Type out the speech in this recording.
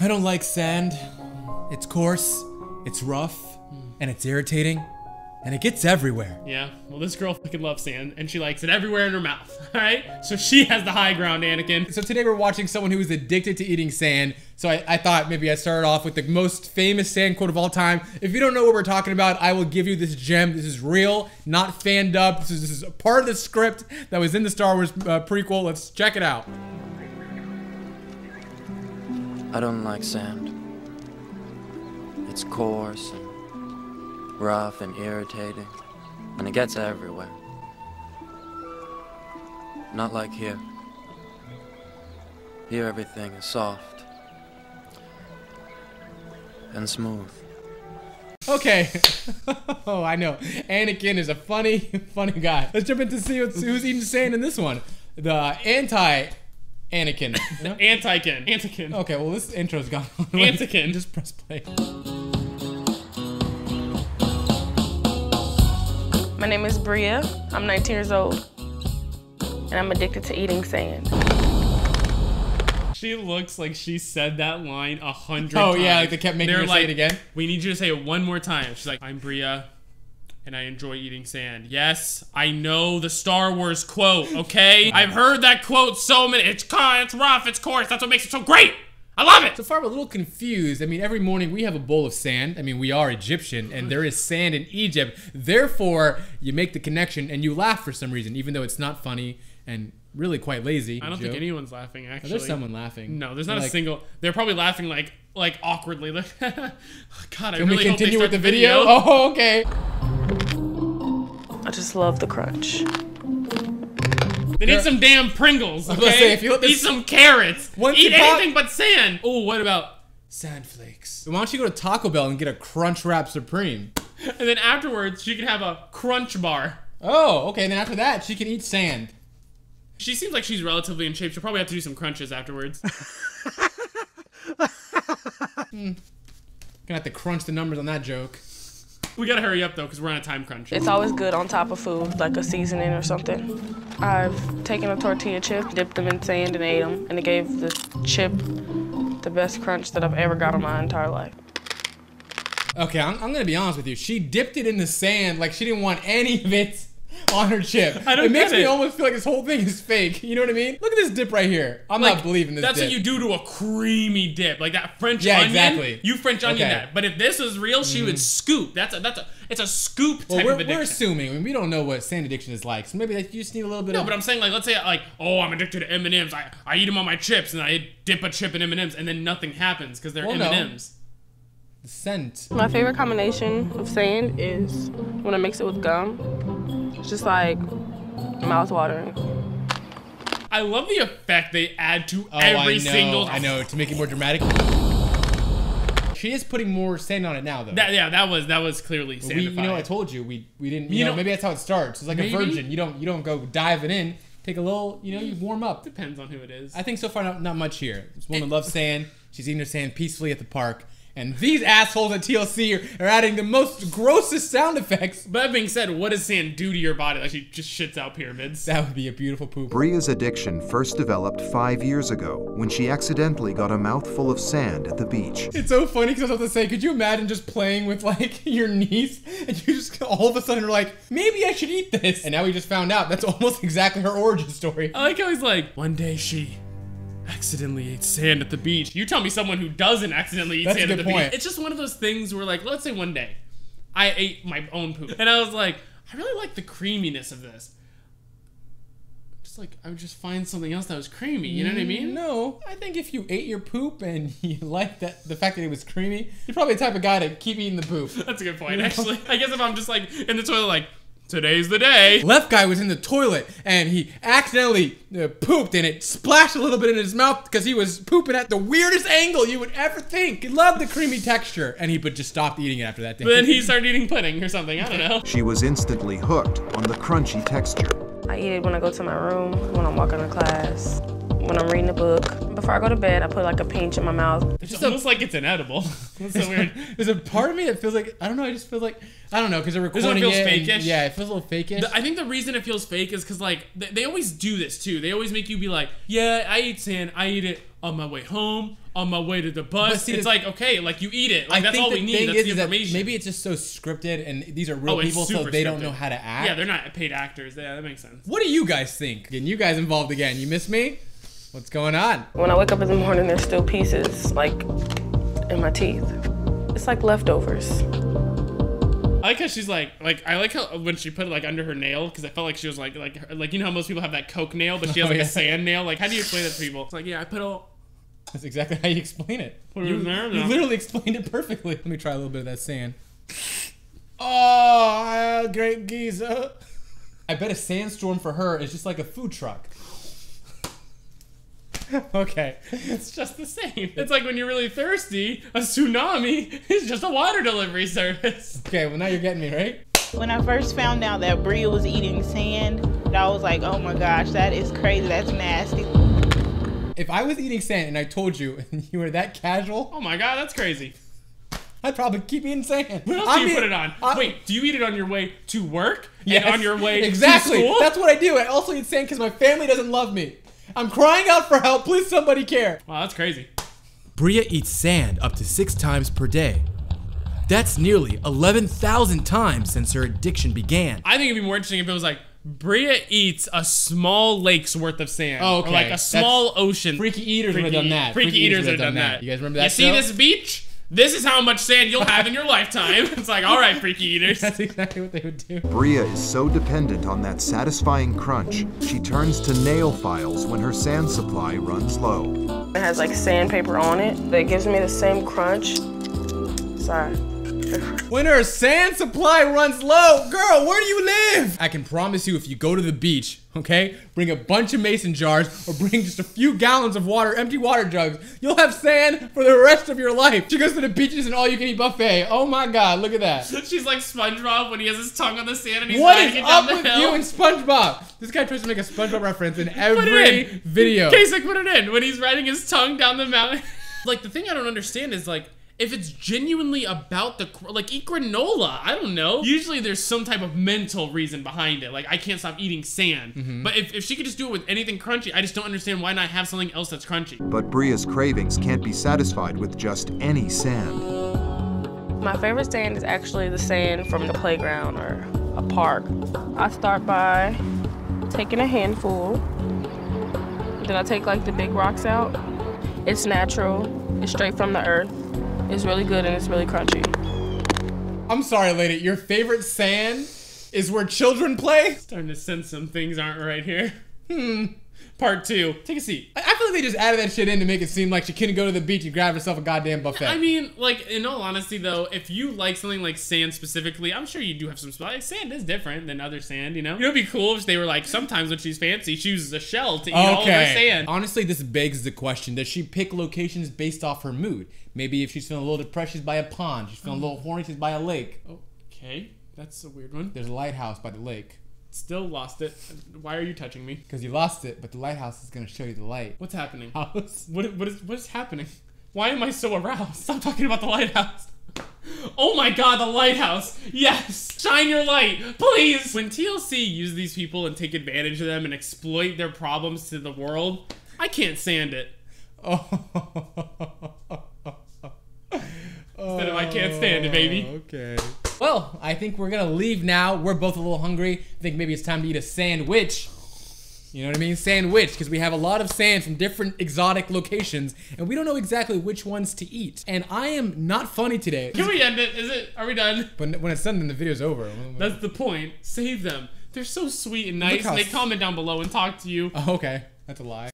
I don't like sand. It's coarse, it's rough, and it's irritating, and it gets everywhere. Yeah, well this girl fucking loves sand, and she likes it everywhere in her mouth, alright? So she has the high ground, Anakin. So today we're watching someone who is addicted to eating sand. So I thought maybe I'd start off with the most famous sand quote of all time. If you don't know what we're talking about, I will give you this gem. This is real, not fanned up. This is a part of the script that was in the Star Wars prequel. Let's check it out. I don't like sand. It's coarse and rough and irritating, and it gets everywhere. Not like here. Here everything is soft and smooth. Okay. Oh, I know. Anakin is a funny, funny guy. Let's jump in to see who's eating sand in this one. The anti-Anakin. You know? Antikin. Antikin. Okay, well this intro's gone. Anakin. Just press play. My name is Brea. I'm 19 years old, and I'm addicted to eating sand. She looks like she said that line 100 times. Oh yeah, like they kept making her say it again. We need you to say it one more time. She's like, I'm Brea, and I enjoy eating sand. Yes, I know the Star Wars quote, okay? I've heard that quote so many. It's rough, it's coarse. That's what makes it so great. I love it. So far, I'm a little confused. I mean, every morning we have a bowl of sand. I mean, we are Egyptian, and there is sand in Egypt. Therefore, you make the connection, and you laugh for some reason, even though it's not funny and really quite lazy. I don't think anyone's laughing, actually. Oh, there's someone laughing. No, there's not a single. They're probably laughing like awkwardly. Like, God, I Can really we continue hope with they the start video? Oh, okay. I just love the crunch. They need some damn Pringles, okay? I was gonna say, if you let this- Eat some carrots. Eat anything but sand. Oh, what about sand flakes? Why don't you go to Taco Bell and get a Crunch Wrap Supreme? And then afterwards, she can have a crunch bar. Oh, okay. And then after that, she can eat sand. She seems like she's relatively in shape. She'll probably have to do some crunches afterwards. Gonna have to crunch the numbers on that joke. We gotta hurry up though, because we're on a time crunch. It's always good on top of food, like a seasoning or something. I've taken a tortilla chip, dipped them in sand, and ate them, and it gave the chip the best crunch that I've ever got in my entire life. Okay, I'm gonna be honest with you. She dipped it in the sand like she didn't want any of it on her chip. I don't It makes get me it. almost feel like this whole thing is fake. You know what I mean? Look at this dip right here. I'm not believing this That's dip. what you do to a creamy dip, like that French Yeah, onion. exactly. You French onion Okay. that. But if this was real, she would scoop. It's a scoop type Well, of addiction. we're assuming. I mean, we don't know what sand addiction is like, so maybe you just need a little bit No, of... but I'm saying, like, let's say, like, oh, I'm addicted to M&Ms. I eat them on my chips, and I dip a chip in M&Ms, and then nothing happens because they're Well, no. M&Ms. The scent. My favorite combination of sand is when I mix it with gum. It's just like mouth-watering. I love the effect they add to every single. I know, to make it more dramatic. She is putting more sand on it now, though. That was clearly sandified. You know, I told you we didn't. You know, maybe that's how it starts. It's like a virgin. You don't go diving in. Take a little. You know, you warm up. Depends on who it is. I think so far not much here. This woman loves sand. She's eating her sand peacefully at the park. And these assholes at TLC are adding the most grossest sound effects. But that being said, what does sand do to your body? Like, she just shits out pyramids. That would be a beautiful poop. Brea's addiction first developed 5 years ago when she accidentally got a mouthful of sand at the beach. It's so funny because I was about to say, could you imagine just playing with like your niece and you just all of a sudden are like, maybe I should eat this. And now we just found out that's almost exactly her origin story. I like how he's like, one day she accidentally ate sand at the beach. You tell me someone who doesn't accidentally eat sand at the beach. It's just one of those things where, like, let's say one day I ate my own poop and I was like, I really like the creaminess of this. Just like, I would just find something else that was creamy, you know what I mean? No, I think if you ate your poop and you like the fact that it was creamy, you're probably the type of guy to keep eating the poop. That's a good point, actually. I guess if I'm just like in the toilet like, today's the day. Left guy was in the toilet and he accidentally pooped and it splashed a little bit in his mouth because he was pooping at the weirdest angle you would ever think. He loved the creamy texture and he just stopped eating it after that day. But then he started eating pudding or something, I don't know. She was instantly hooked on the crunchy texture. I eat it when I go to my room, when I'm walking to class, when I'm reading a book. Before I go to bed, I put like a pinch in my mouth. It's almost like it's inedible. That's so weird. There's a part of me that feels like, I don't know, I just feel like, I don't know, because they're recording feels it. fake-ish? Yeah, it feels a little fake-ish. I think the reason it feels fake is because, like, they always do this, too. They always make you be like, yeah, I eat sand. I eat it on my way home, on my way to the bus. See, it's like, okay, like, you eat it. Like, that's all we need. That's the information. Maybe it's just so scripted, and these are real people, so they don't know how to act. Yeah, they're not paid actors. Yeah, that makes sense. What do you guys think? Getting you guys involved again. You miss me? What's going on? When I wake up in the morning, there's still pieces, like, in my teeth. It's like leftovers. I like how she's like I like how when she put it like under her nail, because I felt like she was like you know how most people have that Coke nail, but she has like a sand nail. Like, how do you explain that to people? It's like, yeah, I put all. That's exactly how you explain it. Put it in there. You literally explained it perfectly. Let me try a little bit of that sand. Oh, great Giza. I bet a sandstorm for her is just like a food truck. Okay. It's just the same. It's like when you're really thirsty, a tsunami is just a water delivery service. Okay, well now you're getting me, right? When I first found out that Brea was eating sand, I was like, oh my gosh, that is crazy, that's nasty. If I was eating sand and I told you and you were that casual, oh my god, that's crazy. I'd probably keep eating sand. What else do you put it on? Wait, do you eat it on your way to work? Yes, and on your way exactly. to school? That's what I do. I also eat sand because my family doesn't love me. I'm crying out for help. Please, somebody care. Wow, that's crazy. Brea eats sand up to 6 times per day. That's nearly 11,000 times since her addiction began. I think it'd be more interesting if it was like, Brea eats a small lake's worth of sand. Oh, okay. Or like a small ocean. Freaky Eaters would have done that. Freaky Eaters would have done that. You guys remember that You see this beach? This is how much sand you'll have in your lifetime. It's like, all right, Freaky Eaters. That's exactly what they would do. Brea is so dependent on that satisfying crunch, she turns to nail files when her sand supply runs low. It has like sandpaper on it that gives me the same crunch. Sorry. When her sand supply runs low, girl, where do you live? I can promise you, if you go to the beach, okay, bring a bunch of mason jars or bring just a few gallons of water, empty water jugs, you'll have sand for the rest of your life. She goes to the beaches and all-you-can-eat buffet. Oh my God, look at that. She's like SpongeBob when he has his tongue on the sand and he's what riding is it down up the with hill. you and SpongeBob? This guy tries to make a SpongeBob reference in every video. Kasich, put it in when he's riding his tongue down the mountain. Like, the thing I don't understand is like, if it's genuinely about the, like, eat granola, I don't know. Usually there's some type of mental reason behind it. Like, I can't stop eating sand. But if she could just do it with anything crunchy, I just don't understand why not have something else that's crunchy. But Brea's cravings can't be satisfied with just any sand. My favorite sand is actually the sand from the playground or a park. I start by taking a handful. Then I take like the big rocks out. It's natural, it's straight from the earth. It's really good and it's really crunchy. I'm sorry, lady. Your favorite sand is where children play? Starting to sense some things aren't right here. Part 2. Take a seat. I feel like they just added that shit in to make it seem like she couldn't go to the beach and grab herself a goddamn buffet. I mean, like, in all honesty, though, if you like something like sand specifically, I'm sure you do have some like, sand is different than other sand, you know? You know, it'd be cool if they were like, sometimes when she's fancy, she uses a shell to eat all of her sand. Honestly, this begs the question, does she pick locations based off her mood? Maybe if she's feeling a little depressed, she's by a pond. She's feeling a little horny, she's by a lake. Okay, that's a weird one. There's a lighthouse by the lake. Still lost it. Why are you touching me? Because you lost it, but the lighthouse is going to show you the light. What's happening? House. What is happening? Why am I so aroused? Stop talking about the lighthouse. Oh my God, the lighthouse. Yes, shine your light, please. When TLC use these people and take advantage of them and exploit their problems to the world, I can't stand it. Instead of I can't stand it, baby. Okay. Well, I think we're gonna leave now. We're both a little hungry. I think maybe it's time to eat a sandwich. You know what I mean? Sandwich, because we have a lot of sand from different exotic locations, and we don't know exactly which ones to eat. And I am not funny today. Can we end it? Are we done? But when it's done, then the video's over. That's the point. Save them. They're so sweet and nice. And they comment down below and talk to you. Oh, okay. That's a lie.